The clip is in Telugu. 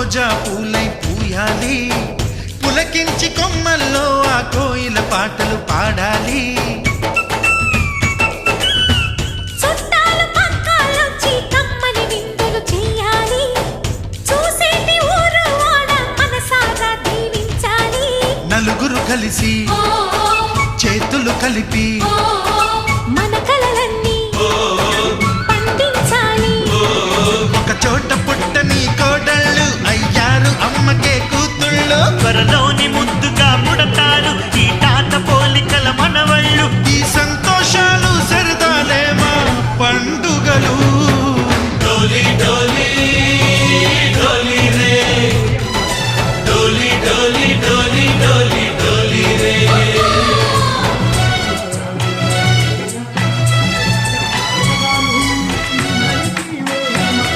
రోజా పూలై పూయాలి, పులకించి కొమ్మల్లో ఆ కోయిల పాటలు పాడాలి. నలుగురు కలిసి చేతులు కలిపి